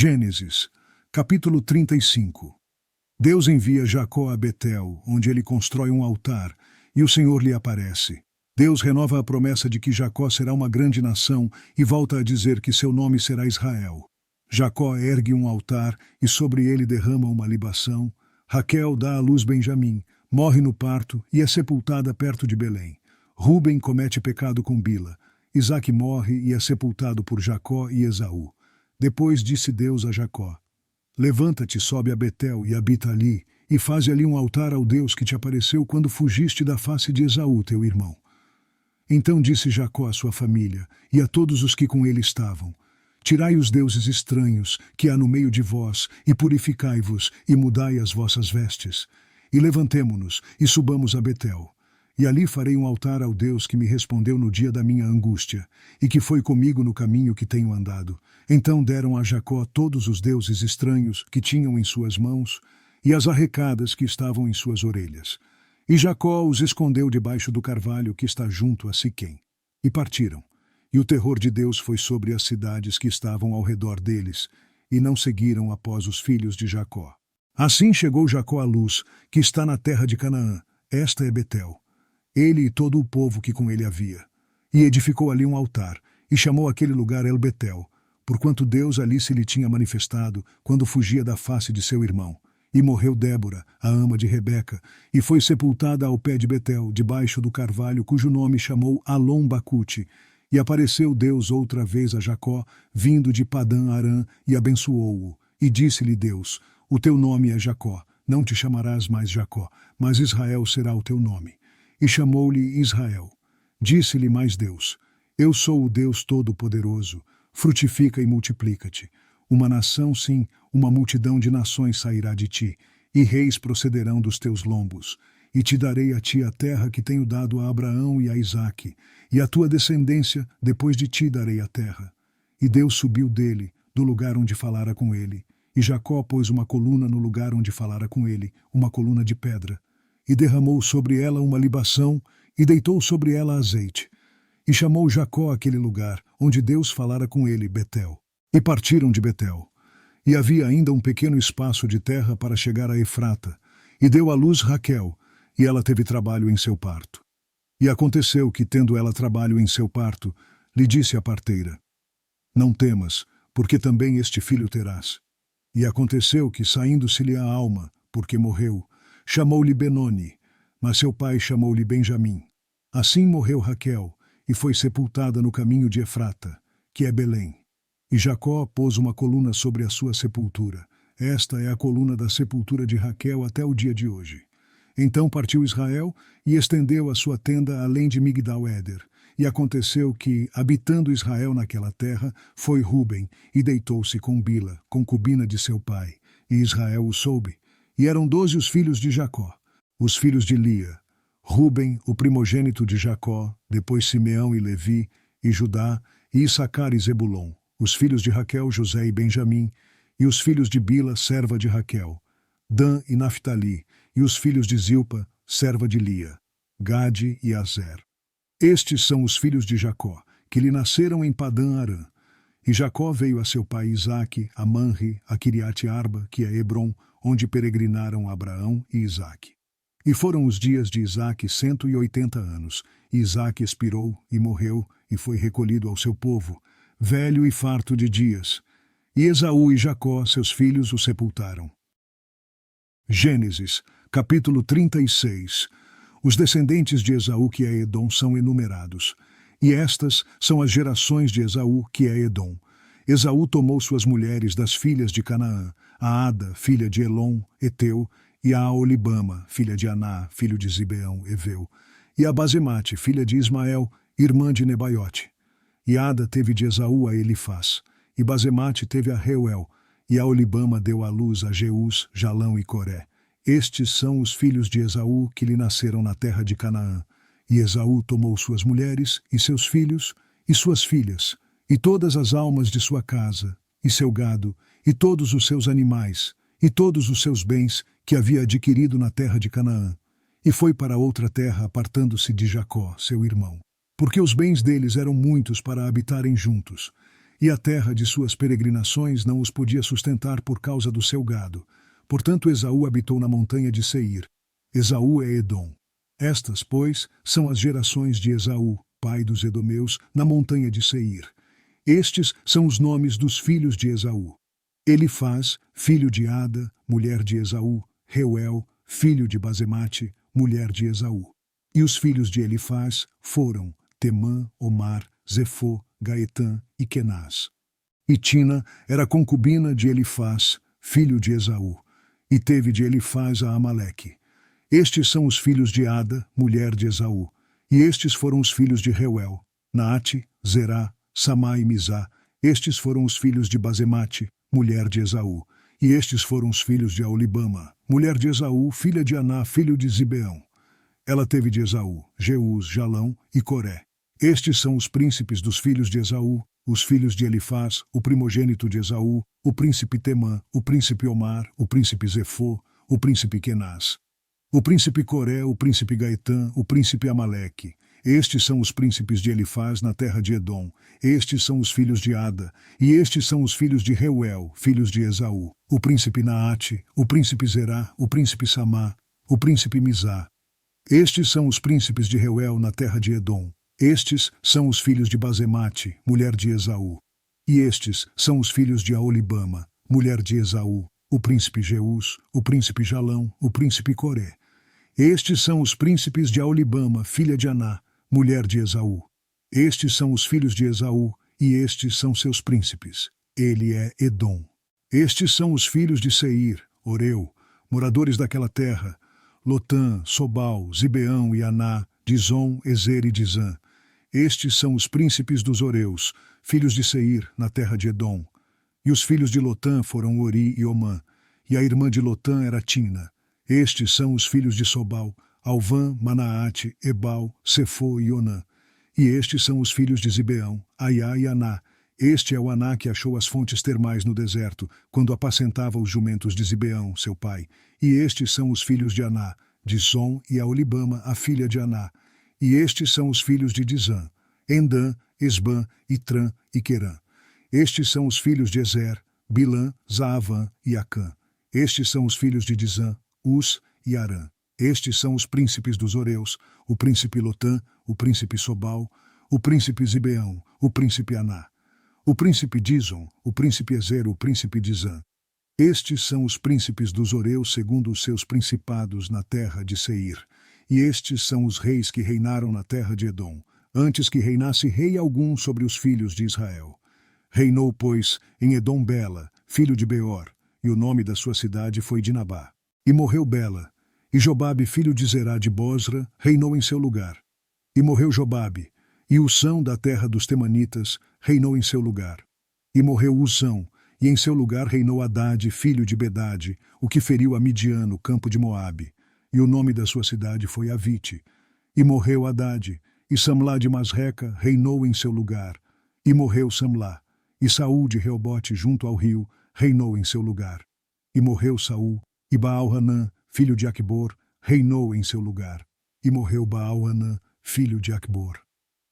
Gênesis, capítulo 35. Deus envia Jacó a Betel, onde ele constrói um altar, e o Senhor lhe aparece. Deus renova a promessa de que Jacó será uma grande nação e volta a dizer que seu nome será Israel. Jacó ergue um altar e sobre ele derrama uma libação. Raquel dá à luz Benjamim, morre no parto e é sepultada perto de Belém. Rúben comete pecado com Bila. Isaque morre e é sepultado por Jacó e Esaú. Depois disse Deus a Jacó: Levanta-te, sobe a Betel e habita ali, e faze ali um altar ao Deus que te apareceu quando fugiste da face de Esaú, teu irmão. Então disse Jacó à sua família e a todos os que com ele estavam: Tirai os deuses estranhos que há no meio de vós, e purificai-vos, e mudai as vossas vestes. E levantemo-nos, e subamos a Betel. E ali farei um altar ao Deus que me respondeu no dia da minha angústia, e que foi comigo no caminho que tenho andado. Então deram a Jacó todos os deuses estranhos que tinham em suas mãos, e as arrecadas que estavam em suas orelhas. E Jacó os escondeu debaixo do carvalho que está junto a Siquém. E partiram. E o terror de Deus foi sobre as cidades que estavam ao redor deles, e não seguiram após os filhos de Jacó. Assim chegou Jacó à luz, que está na terra de Canaã. Esta é Betel. Ele e todo o povo que com ele havia. E edificou ali um altar, e chamou aquele lugar El-Betel, porquanto Deus ali se lhe tinha manifestado, quando fugia da face de seu irmão. E morreu Débora, a ama de Rebeca, e foi sepultada ao pé de Betel, debaixo do carvalho, cujo nome chamou Alom-Bacute. E apareceu Deus outra vez a Jacó, vindo de Padã-Arã, e abençoou-o. E disse-lhe Deus: O teu nome é Jacó, não te chamarás mais Jacó, mas Israel será o teu nome. E chamou-lhe Israel. Disse-lhe mais Deus: Eu sou o Deus Todo-Poderoso, frutifica e multiplica-te. Uma nação, sim, uma multidão de nações sairá de ti, e reis procederão dos teus lombos. E te darei a ti a terra que tenho dado a Abraão e a Isaque, e a tua descendência, depois de ti darei a terra. E Deus subiu dele, do lugar onde falara com ele, e Jacó pôs uma coluna no lugar onde falara com ele, uma coluna de pedra. E derramou sobre ela uma libação, e deitou sobre ela azeite. E chamou Jacó aquele lugar, onde Deus falara com ele, Betel. E partiram de Betel. E havia ainda um pequeno espaço de terra para chegar a Efrata, e deu à luz Raquel, e ela teve trabalho em seu parto. E aconteceu que, tendo ela trabalho em seu parto, lhe disse a parteira: Não temas, porque também este filho terás. E aconteceu que, saindo-se-lhe a alma, porque morreu, chamou-lhe Benoni, mas seu pai chamou-lhe Benjamim. Assim morreu Raquel, e foi sepultada no caminho de Efrata, que é Belém. E Jacó pôs uma coluna sobre a sua sepultura. Esta é a coluna da sepultura de Raquel até o dia de hoje. Então partiu Israel e estendeu a sua tenda além de Migdal-Éder. E aconteceu que, habitando Israel naquela terra, foi Rúben e deitou-se com Bila, concubina de seu pai. E Israel o soube. E eram 12 os filhos de Jacó. Os filhos de Lia: Rúben, o primogênito de Jacó, depois Simeão e Levi, e Judá, e Issacar e Zebulon. Os filhos de Raquel, José e Benjamim, e os filhos de Bila, serva de Raquel, Dan e Naphtali, e os filhos de Zilpa, serva de Lia, Gade e Azer. Estes são os filhos de Jacó, que lhe nasceram em Padã-Arã. E Jacó veio a seu pai Isaque, a Manre, a Quiriate-Arba, que é Hebrom, onde peregrinaram Abraão e Isaque. E foram os dias de Isaque 180 anos, e Isaque expirou e morreu, e foi recolhido ao seu povo, velho e farto de dias. E Esaú e Jacó, seus filhos, o sepultaram. Gênesis, capítulo 36. Os descendentes de Esaú, que é Edom, são enumerados. E estas são as gerações de Esaú, que é Edom. Esaú tomou suas mulheres das filhas de Canaã, a Ada, filha de Elon, Eteu, e a Aolibama, filha de Aná, filho de Zibeão, Eveu, e a Basemate, filha de Ismael, irmã de Nebaiote. E Ada teve de Esaú a Elifaz, e Basemate teve a Reuel, e a Aolibama deu à luz a Jeús, Jalão e Coré. Estes são os filhos de Esaú que lhe nasceram na terra de Canaã. E Esaú tomou suas mulheres, e seus filhos, e suas filhas, e todas as almas de sua casa, e seu gado, e todos os seus animais, e todos os seus bens que havia adquirido na terra de Canaã, e foi para outra terra apartando-se de Jacó, seu irmão, porque os bens deles eram muitos para habitarem juntos. e a terra de suas peregrinações não os podia sustentar por causa do seu gado. Portanto, Esaú habitou na montanha de Seir. Esaú é Edom. Estas, pois, são as gerações de Esaú, pai dos edomeus, na montanha de Seir. Estes são os nomes dos filhos de Esaú: Elifaz, filho de Ada, mulher de Esaú; Reuel, filho de Basemate, mulher de Esaú. E os filhos de Elifaz foram Temã, Omar, Zefô, Gaetã e Kenaz. E Tina era concubina de Elifaz, filho de Esaú, e teve de Elifaz a Amaleque. Estes são os filhos de Ada, mulher de Esaú, e estes foram os filhos de Reuel: Naate, Zerá, Samá e Mizá. Estes foram os filhos de Basemate, mulher de Esaú, e estes foram os filhos de Aolibama, mulher de Esaú, filha de Aná, filho de Zibeão. Ela teve de Esaú Jeús, Jalão e Coré. Estes são os príncipes dos filhos de Esaú, os filhos de Elifaz, o primogênito de Esaú, o príncipe Temã, o príncipe Omar, o príncipe Zefô, o príncipe Kenaz, o príncipe Coré, o príncipe Gaetã, o príncipe Amaleque. Estes são os príncipes de Elifaz na terra de Edom. Estes são os filhos de Ada, e estes são os filhos de Reuel, filhos de Esaú: o príncipe Naate, o príncipe Zerá, o príncipe Samá, o príncipe Mizá. Estes são os príncipes de Reuel na terra de Edom. Estes são os filhos de Basemate, mulher de Esaú. E estes são os filhos de Aolibama, mulher de Esaú: o príncipe Jeús, o príncipe Jalão, o príncipe Coré. Estes são os príncipes de Aolibama, filha de Aná, mulher de Esaú. Estes são os filhos de Esaú, e estes são seus príncipes. Ele é Edom. Estes são os filhos de Seir, Oreu, moradores daquela terra: Lotã, Sobal, Zibeão e Aná, Dizon, Ezer e Dizã. Estes são os príncipes dos Oreus, filhos de Seir, na terra de Edom. E os filhos de Lotã foram Ori e Omã, e a irmã de Lotã era Tina. Estes são os filhos de Sobal: Alvã, Manaate, Ebal, Sefô e Onã. E estes são os filhos de Zibeão: Aiá e Aná. Este é o Aná que achou as fontes termais no deserto, quando apacentava os jumentos de Zibeão, seu pai. E estes são os filhos de Aná: Dizon e Aolibama, a filha de Aná. E estes são os filhos de Dizã: Endã, Esbã, Itrã e Querã. Estes são os filhos de Ezer: Bilã, Zaavã e Acã. Estes são os filhos de Dizã: Us e Arã. Estes são os príncipes dos Oreus: o príncipe Lotã, o príncipe Sobal, o príncipe Zibeão, o príncipe Aná, o príncipe Dizon, o príncipe Ezer, o príncipe Dizã. Estes são os príncipes dos Oreus segundo os seus principados na terra de Seir. E estes são os reis que reinaram na terra de Edom, antes que reinasse rei algum sobre os filhos de Israel. Reinou, pois, em Edom Bela, filho de Beor, e o nome da sua cidade foi Dinabá. E morreu Bela, e Jobabe, filho de Zerá de Bosra, reinou em seu lugar. E morreu Jobabe, e Usão da terra dos Temanitas reinou em seu lugar. E morreu Usão, e em seu lugar reinou Hadade, filho de Bedade, o que feriu a Midian no campo de Moabe. E o nome da sua cidade foi Avite. E morreu Hadade, e Samlá de Masreca reinou em seu lugar. E morreu Samlá, e Saul de Reobote junto ao rio reinou em seu lugar. E morreu Saul, e Baal-Hanã, filho de Acbor, reinou em seu lugar. E morreu Baal-Hanã, filho de Acbor.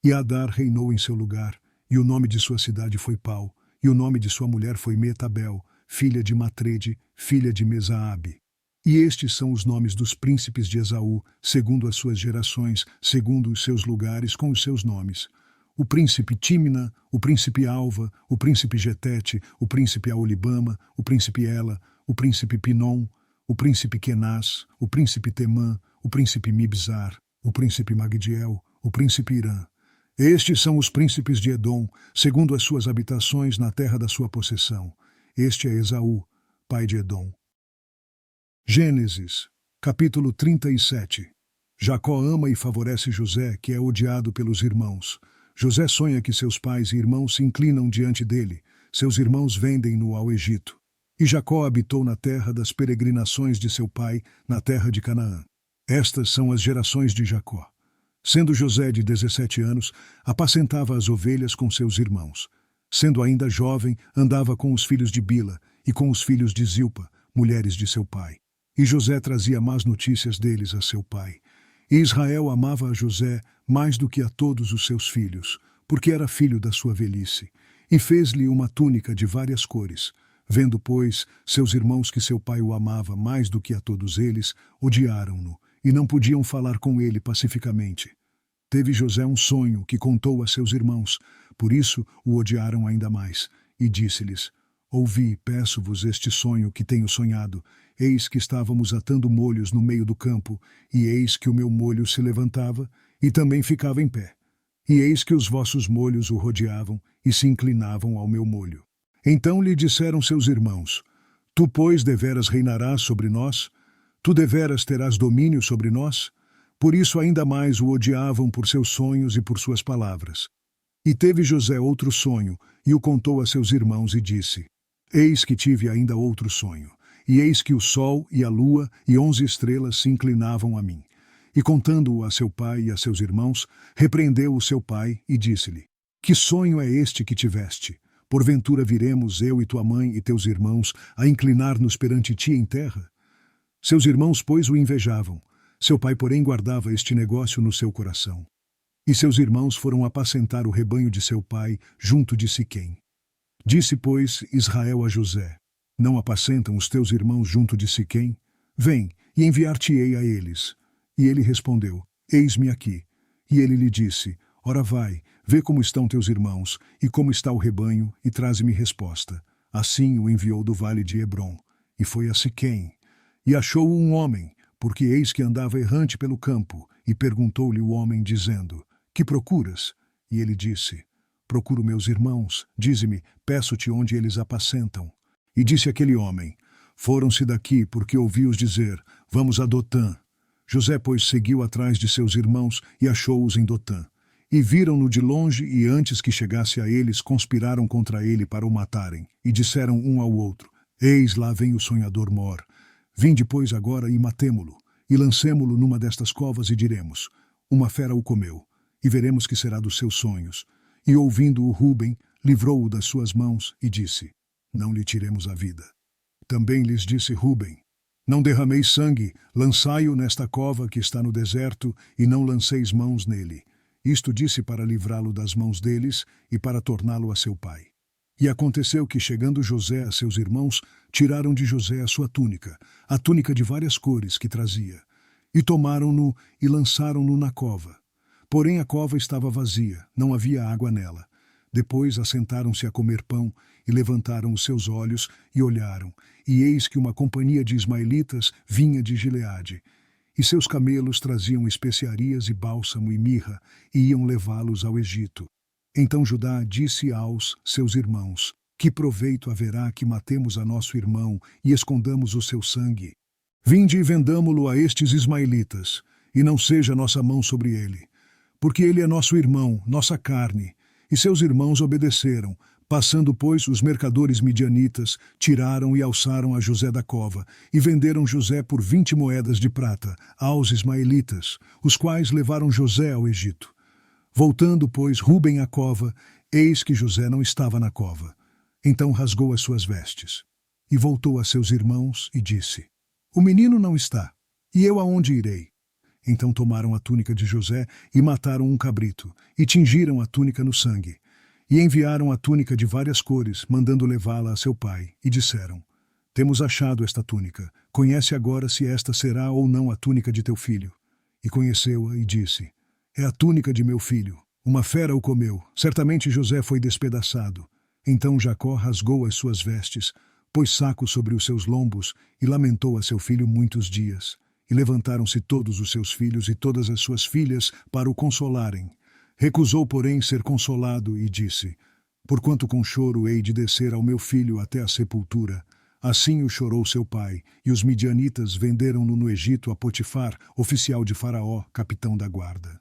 E Adar reinou em seu lugar, e o nome de sua cidade foi Pau, e o nome de sua mulher foi Metabel, filha de Matrede, filha de Mesaabe. E estes são os nomes dos príncipes de Esaú, segundo as suas gerações, segundo os seus lugares, com os seus nomes: o príncipe Tímna, o príncipe Alva, o príncipe Getete, o príncipe Aolibama, o príncipe Ela, o príncipe Pinom, o príncipe Kenaz, o príncipe Temã, o príncipe Mibzar, o príncipe Magdiel, o príncipe Irã. Estes são os príncipes de Edom, segundo as suas habitações na terra da sua possessão. Este é Esaú, pai de Edom. Gênesis, capítulo 37. Jacó ama e favorece José, que é odiado pelos irmãos. José sonha que seus pais e irmãos se inclinam diante dele. Seus irmãos vendem-no ao Egito. E Jacó habitou na terra das peregrinações de seu pai, na terra de Canaã. Estas são as gerações de Jacó. Sendo José de 17 anos, apacentava as ovelhas com seus irmãos. Sendo ainda jovem, andava com os filhos de Bila e com os filhos de Zilpa, mulheres de seu pai. E José trazia más notícias deles a seu pai. E Israel amava a José mais do que a todos os seus filhos, porque era filho da sua velhice. e fez-lhe uma túnica de várias cores. Vendo, pois, seus irmãos que seu pai o amava mais do que a todos eles, odiaram-no, e não podiam falar com ele pacificamente. Teve José um sonho que contou a seus irmãos, por isso o odiaram ainda mais, e disse-lhes: Ouvi, peço-vos este sonho que tenho sonhado. Eis que estávamos atando molhos no meio do campo, e eis que o meu molho se levantava, e também ficava em pé. E eis que os vossos molhos o rodeavam, e se inclinavam ao meu molho. Então lhe disseram seus irmãos: Tu, pois, deveras reinarás sobre nós? Tu deveras terás domínio sobre nós? Por isso ainda mais o odiavam por seus sonhos e por suas palavras. E teve José outro sonho, e o contou a seus irmãos, e disse: Eis que tive ainda outro sonho, e eis que o sol e a lua e 11 estrelas se inclinavam a mim. E contando-o a seu pai e a seus irmãos, repreendeu o seu pai e disse-lhe: Que sonho é este que tiveste? Porventura viremos, eu e tua mãe e teus irmãos, a inclinar-nos perante ti em terra? Seus irmãos, pois, o invejavam. Seu pai, porém, guardava este negócio no seu coração. E seus irmãos foram apacentar o rebanho de seu pai junto de Siquém. Disse, pois, Israel a José: Não apacentam os teus irmãos junto de Siquém? Vem, e enviar-te-ei a eles. E ele respondeu: Eis-me aqui. E ele lhe disse: Ora vai, vê como estão teus irmãos, e como está o rebanho, e traze-me resposta. Assim o enviou do vale de Hebrom, e foi a Siquém. E achou-o um homem, porque eis que andava errante pelo campo, e perguntou-lhe o homem, dizendo: Que procuras? E ele disse: Procuro meus irmãos, dize-me, peço-te onde eles apacentam. E disse aquele homem: Foram-se daqui, porque ouvi-os dizer: Vamos a Dotã. José, pois, seguiu atrás de seus irmãos, e achou-os em Dotã. E viram-no de longe, e antes que chegasse a eles, conspiraram contra ele para o matarem. E disseram um ao outro: Eis lá vem o sonhador Mor. Vinde, pois, agora e matemo-lo, e lancemo-lo numa destas covas, e diremos: Uma fera o comeu, e veremos que será dos seus sonhos. E ouvindo-o Ruben, livrou-o das suas mãos, e disse: Não lhe tiremos a vida. Também lhes disse Ruben: Não derrameis sangue, lançai-o nesta cova que está no deserto, e não lanceis mãos nele. Isto disse para livrá-lo das mãos deles, e para torná-lo a seu pai. E aconteceu que, chegando José a seus irmãos, tiraram de José a sua túnica, a túnica de várias cores que trazia, e tomaram-no e lançaram-no na cova. Porém a cova estava vazia, não havia água nela. Depois assentaram-se a comer pão, e levantaram os seus olhos, e olharam, e eis que uma companhia de ismaelitas vinha de Gileade, e seus camelos traziam especiarias e bálsamo e mirra, e iam levá-los ao Egito. Então Judá disse aos seus irmãos: Que proveito haverá que matemos a nosso irmão e escondamos o seu sangue? Vinde e vendamo-lo a estes ismaelitas, e não seja nossa mão sobre ele. Porque ele é nosso irmão, nossa carne. E seus irmãos obedeceram. Passando, pois, os mercadores midianitas, tiraram e alçaram a José da cova, e venderam José por 20 moedas de prata aos ismaelitas, os quais levaram José ao Egito. Voltando, pois, Ruben à cova, eis que José não estava na cova. Então rasgou as suas vestes. E voltou a seus irmãos e disse: O menino não está, e eu aonde irei? Então tomaram a túnica de José e mataram um cabrito, e tingiram a túnica no sangue. E enviaram a túnica de várias cores, mandando levá-la a seu pai, e disseram: Temos achado esta túnica, conhece agora se esta será ou não a túnica de teu filho. E conheceu-a e disse: É a túnica de meu filho. Uma fera o comeu, certamente José foi despedaçado. Então Jacó rasgou as suas vestes, pôs saco sobre os seus lombos, e lamentou a seu filho muitos dias. E levantaram-se todos os seus filhos e todas as suas filhas para o consolarem. Recusou, porém, ser consolado, e disse: Porquanto com choro hei de descer ao meu filho até a sepultura. Assim o chorou seu pai, e os midianitas venderam-no no Egito a Potifar, oficial de Faraó, capitão da guarda.